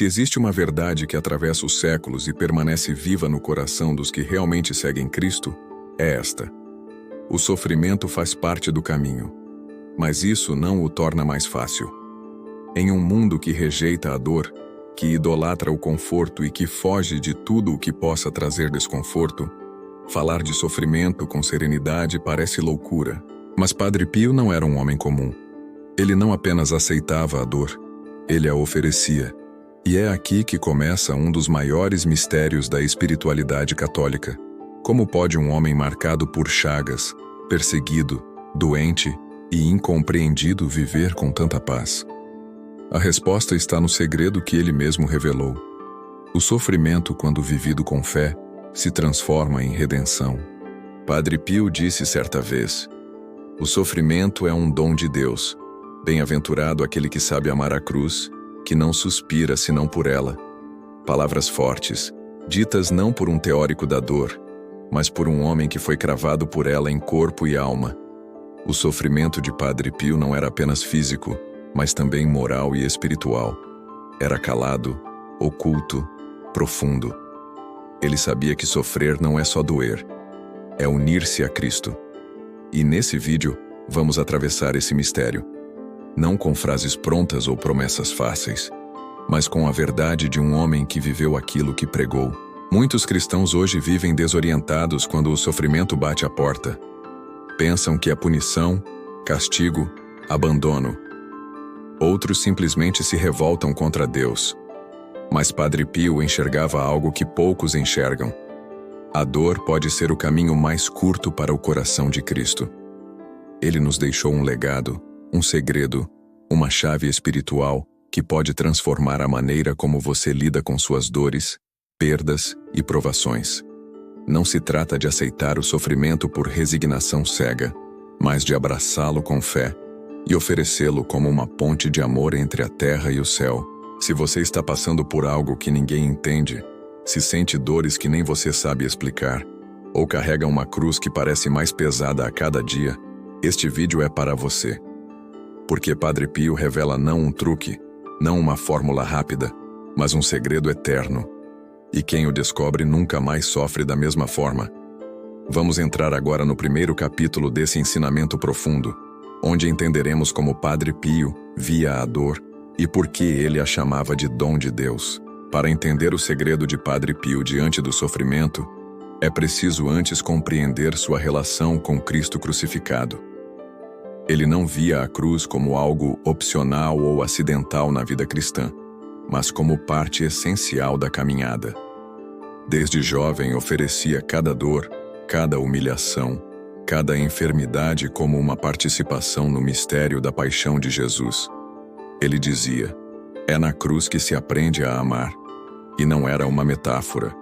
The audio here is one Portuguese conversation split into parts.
Se existe uma verdade que atravessa os séculos e permanece viva no coração dos que realmente seguem Cristo, é esta: o sofrimento faz parte do caminho, mas isso não o torna mais fácil. Em um mundo que rejeita a dor, que idolatra o conforto e que foge de tudo o que possa trazer desconforto, falar de sofrimento com serenidade parece loucura. Mas Padre Pio não era um homem comum. Ele não apenas aceitava a dor, ele a oferecia. E é aqui que começa um dos maiores mistérios da espiritualidade católica. Como pode um homem marcado por chagas, perseguido, doente e incompreendido viver com tanta paz? A resposta está no segredo que ele mesmo revelou. O sofrimento, quando vivido com fé, se transforma em redenção. Padre Pio disse certa vez: o sofrimento é um dom de Deus. Bem-aventurado aquele que sabe amar a cruz, que não suspira senão por ela. Palavras fortes, ditas não por um teórico da dor, mas por um homem que foi cravado por ela em corpo e alma. O sofrimento de Padre Pio não era apenas físico, mas também moral e espiritual. Era calado, oculto, profundo. Ele sabia que sofrer não é só doer, é unir-se a Cristo. E nesse vídeo, vamos atravessar esse mistério. Não com frases prontas ou promessas fáceis, mas com a verdade de um homem que viveu aquilo que pregou. Muitos cristãos hoje vivem desorientados quando o sofrimento bate à porta. Pensam que é punição, castigo, abandono. Outros simplesmente se revoltam contra Deus. Mas Padre Pio enxergava algo que poucos enxergam. A dor pode ser o caminho mais curto para o coração de Cristo. Ele nos deixou um legado, um segredo, uma chave espiritual que pode transformar a maneira como você lida com suas dores, perdas e provações. Não se trata de aceitar o sofrimento por resignação cega, mas de abraçá-lo com fé e oferecê-lo como uma ponte de amor entre a terra e o céu. Se você está passando por algo que ninguém entende, se sente dores que nem você sabe explicar, ou carrega uma cruz que parece mais pesada a cada dia, este vídeo é para você. Porque Padre Pio revela não um truque, não uma fórmula rápida, mas um segredo eterno. E quem o descobre nunca mais sofre da mesma forma. Vamos entrar agora no primeiro capítulo desse ensinamento profundo, onde entenderemos como Padre Pio via a dor e por que ele a chamava de dom de Deus. Para entender o segredo de Padre Pio diante do sofrimento, é preciso antes compreender sua relação com Cristo crucificado. Ele não via a cruz como algo opcional ou acidental na vida cristã, mas como parte essencial da caminhada. Desde jovem oferecia cada dor, cada humilhação, cada enfermidade como uma participação no mistério da paixão de Jesus. Ele dizia: é na cruz que se aprende a amar. E não era uma metáfora,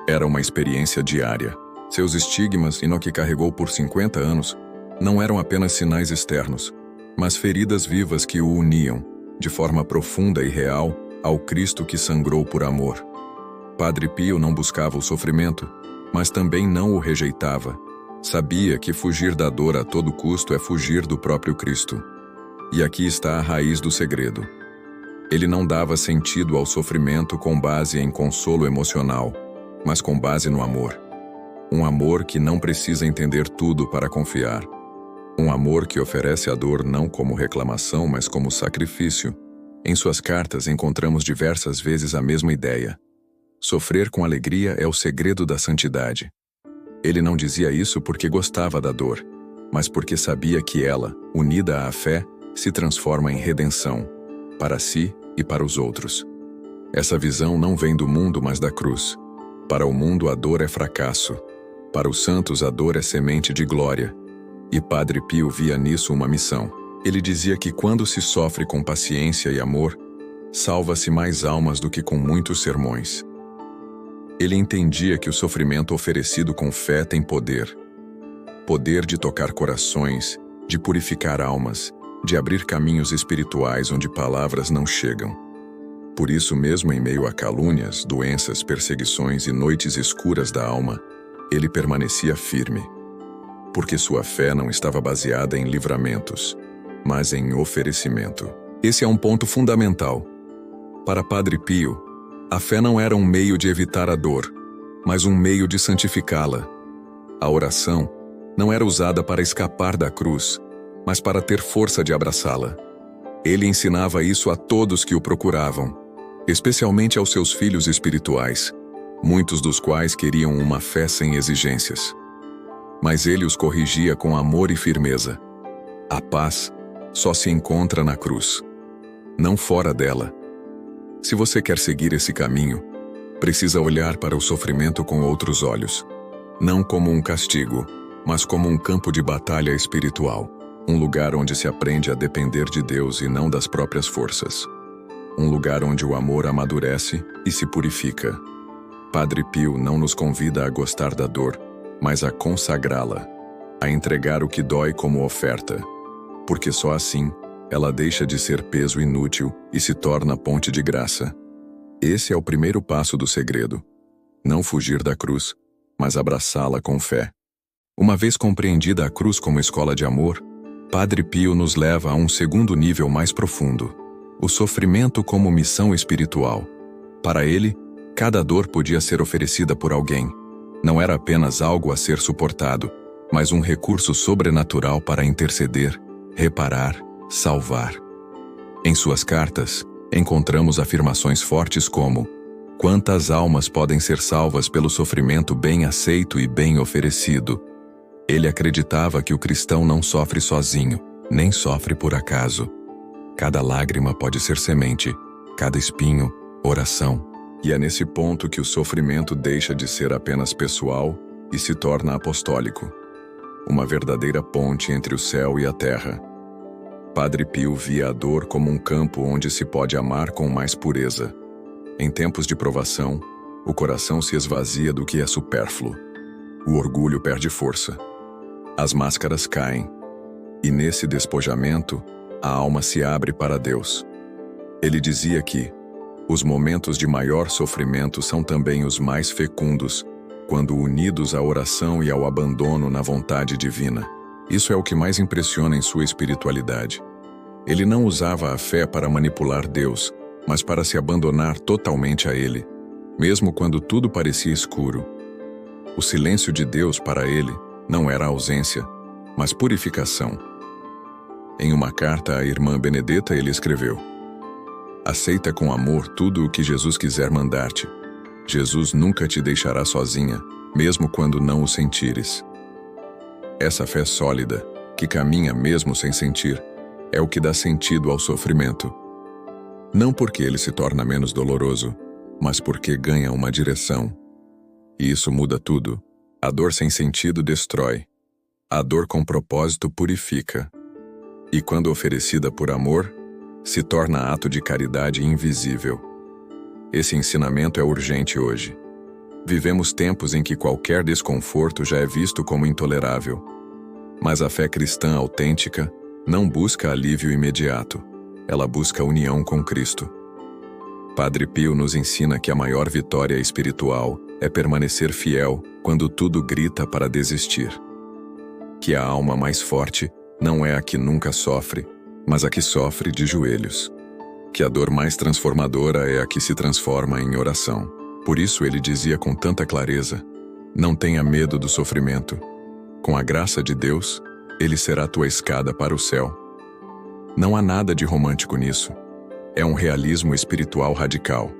era uma experiência diária. Seus estigmas, e no que carregou por 50 anos, não eram apenas sinais externos, mas feridas vivas que o uniam, de forma profunda e real, ao Cristo que sangrou por amor. Padre Pio não buscava o sofrimento, mas também não o rejeitava. Sabia que fugir da dor a todo custo é fugir do próprio Cristo. E aqui está a raiz do segredo. Ele não dava sentido ao sofrimento com base em consolo emocional, mas com base no amor. Um amor que não precisa entender tudo para confiar. Um amor que oferece a dor não como reclamação, mas como sacrifício. Em suas cartas encontramos diversas vezes a mesma ideia. Sofrer com alegria é o segredo da santidade. Ele não dizia isso porque gostava da dor, mas porque sabia que ela, unida à fé, se transforma em redenção, para si e para os outros. Essa visão não vem do mundo, mas da cruz. Para o mundo a dor é fracasso. Para os santos a dor é semente de glória. E Padre Pio via nisso uma missão. Ele dizia que quando se sofre com paciência e amor, salva-se mais almas do que com muitos sermões. Ele entendia que o sofrimento oferecido com fé tem poder. Poder de tocar corações, de purificar almas, de abrir caminhos espirituais onde palavras não chegam. Por isso mesmo, em meio a calúnias, doenças, perseguições e noites escuras da alma, ele permanecia firme. Porque sua fé não estava baseada em livramentos, mas em oferecimento. Esse é um ponto fundamental. Para Padre Pio, A fé não era um meio de evitar a dor, mas um meio de santificá-la. A oração não era usada para escapar da cruz, mas para ter força de abraçá-la. Ele ensinava isso a todos que o procuravam, especialmente aos seus filhos espirituais, muitos dos quais queriam uma fé sem exigências. Mas ele os corrigia com amor e firmeza. A paz só se encontra na cruz, não fora dela. Se você quer seguir esse caminho, precisa olhar para o sofrimento com outros olhos, não como um castigo, mas como um campo de batalha espiritual, um lugar onde se aprende a depender de Deus e não das próprias forças. Um lugar onde o amor amadurece e se purifica. Padre Pio não nos convida a gostar da dor, mas a consagrá-la, a entregar o que dói como oferta, porque só assim ela deixa de ser peso inútil e se torna ponte de graça. Esse é o primeiro passo do segredo. Não fugir da cruz, mas abraçá-la com fé. Uma vez compreendida a cruz como escola de amor, Padre Pio nos leva a um segundo nível mais profundo: o sofrimento como missão espiritual. Para ele, cada dor podia ser oferecida por alguém. Não era apenas algo a ser suportado, mas um recurso sobrenatural para interceder, reparar, salvar. Em suas cartas, encontramos afirmações fortes como: quantas almas podem ser salvas pelo sofrimento bem aceito e bem oferecido? Ele acreditava que o cristão não sofre sozinho, nem sofre por acaso. Cada lágrima pode ser semente, cada espinho, oração. E é nesse ponto que o sofrimento deixa de ser apenas pessoal e se torna apostólico. Uma verdadeira ponte entre o céu e a terra. Padre Pio via a dor como um campo onde se pode amar com mais pureza. Em tempos de provação, o coração se esvazia do que é supérfluo. O orgulho perde força. As máscaras caem. E nesse despojamento, a alma se abre para Deus. Ele dizia que os momentos de maior sofrimento são também os mais fecundos, quando unidos à oração e ao abandono na vontade divina. Isso é o que mais impressiona em sua espiritualidade. Ele não usava a fé para manipular Deus, mas para se abandonar totalmente a Ele, mesmo quando tudo parecia escuro. O silêncio de Deus para ele não era ausência, mas purificação. Em uma carta à irmã Benedetta ele escreveu: aceita com amor tudo o que Jesus quiser mandar-te. Jesus nunca te deixará sozinha, mesmo quando não o sentires. Essa fé sólida, que caminha mesmo sem sentir, é o que dá sentido ao sofrimento. Não porque ele se torna menos doloroso, mas porque ganha uma direção. E isso muda tudo. A dor sem sentido destrói. A dor com propósito purifica. E quando oferecida por amor, se torna ato de caridade invisível. Esse ensinamento é urgente hoje. Vivemos tempos em que qualquer desconforto já é visto como intolerável. Mas a fé cristã autêntica não busca alívio imediato. Ela busca união com Cristo. Padre Pio nos ensina que a maior vitória espiritual é permanecer fiel quando tudo grita para desistir. Que a alma mais forte não é a que nunca sofre, mas a que sofre de joelhos. Que a dor mais transformadora é a que se transforma em oração. Por isso ele dizia com tanta clareza: não tenha medo do sofrimento. Com a graça de Deus, ele será tua escada para o céu. Não há nada de romântico nisso. É um realismo espiritual radical.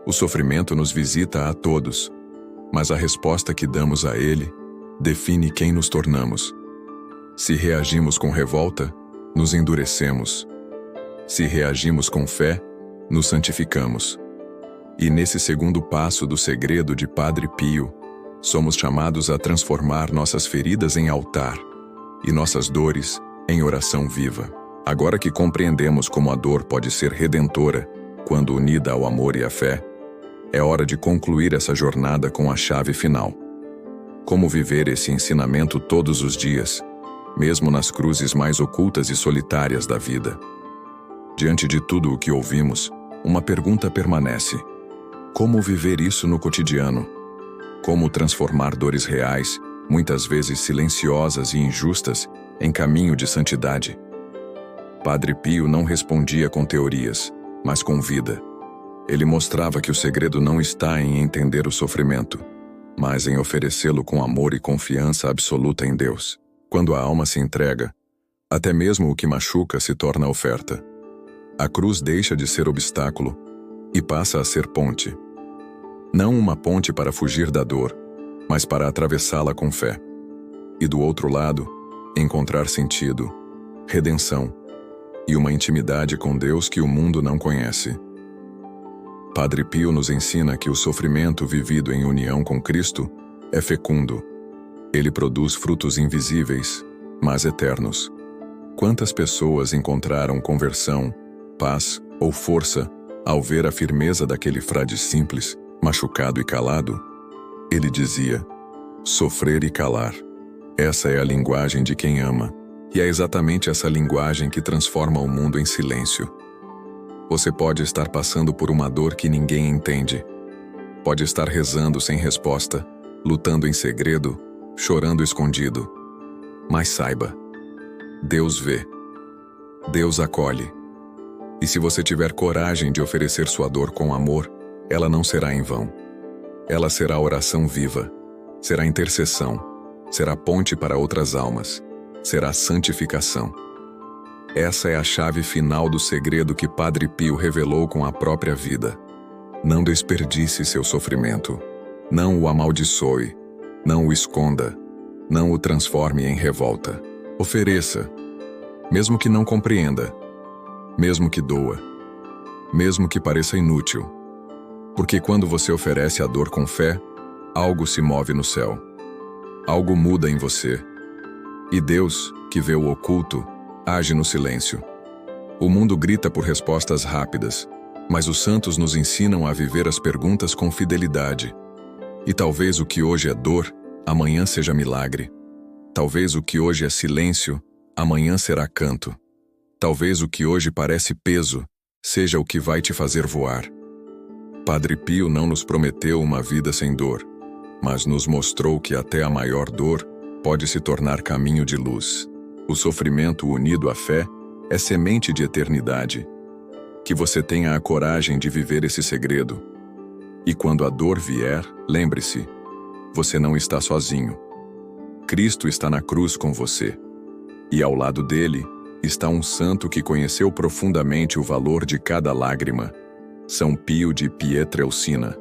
O sofrimento nos visita a todos, mas a resposta que damos a ele define quem nos tornamos. Se reagimos com revolta, nos endurecemos. Se reagimos com fé, nos santificamos. E nesse segundo passo do segredo de Padre Pio, somos chamados a transformar nossas feridas em altar e nossas dores em oração viva. Agora que compreendemos como a dor pode ser redentora, quando unida ao amor e à fé, é hora de concluir essa jornada com a chave final. Como viver esse ensinamento todos os dias, mesmo nas cruzes mais ocultas e solitárias da vida? Diante de tudo o que ouvimos, uma pergunta permanece: como viver isso no cotidiano? Como transformar dores reais, muitas vezes silenciosas e injustas, em caminho de santidade? Padre Pio não respondia com teorias, mas com vida. Ele mostrava que o segredo não está em entender o sofrimento, mas em oferecê-lo com amor e confiança absoluta em Deus. Quando a alma se entrega, até mesmo o que machuca se torna oferta. A cruz deixa de ser obstáculo e passa a ser ponte. Não uma ponte para fugir da dor, mas para atravessá-la com fé. E do outro lado, encontrar sentido, redenção e uma intimidade com Deus que o mundo não conhece. Padre Pio nos ensina que o sofrimento vivido em união com Cristo é fecundo. Ele produz frutos invisíveis, mas eternos. Quantas pessoas encontraram conversão, paz ou força ao ver a firmeza daquele frade simples, machucado e calado? Ele dizia: sofrer e calar. Essa é a linguagem de quem ama, e é exatamente essa linguagem que transforma o mundo em silêncio. Você pode estar passando por uma dor que ninguém entende. Pode estar rezando sem resposta, lutando em segredo, chorando escondido. Mas saiba, Deus vê. Deus acolhe. E se você tiver coragem de oferecer sua dor com amor, ela não será em vão. Ela será oração viva, será intercessão, será ponte para outras almas, será santificação. Essa é a chave final do segredo que Padre Pio revelou com a própria vida. Não desperdice seu sofrimento. Não o amaldiçoe. Não o esconda. Não o transforme em revolta. Ofereça, mesmo que não compreenda, mesmo que doa, mesmo que pareça inútil. Porque quando você oferece a dor com fé, algo se move no céu. Algo muda em você. E Deus, que vê o oculto, age no silêncio. O mundo grita por respostas rápidas, mas os santos nos ensinam a viver as perguntas com fidelidade. E talvez o que hoje é dor, amanhã seja milagre. Talvez o que hoje é silêncio, amanhã será canto. Talvez o que hoje parece peso, seja o que vai te fazer voar. Padre Pio não nos prometeu uma vida sem dor, mas nos mostrou que até a maior dor pode se tornar caminho de luz. O sofrimento unido à fé é semente de eternidade. Que você tenha a coragem de viver esse segredo. E quando a dor vier, lembre-se, você não está sozinho. Cristo está na cruz com você. E ao lado dele está um santo que conheceu profundamente o valor de cada lágrima, São Pio de Pietrelcina.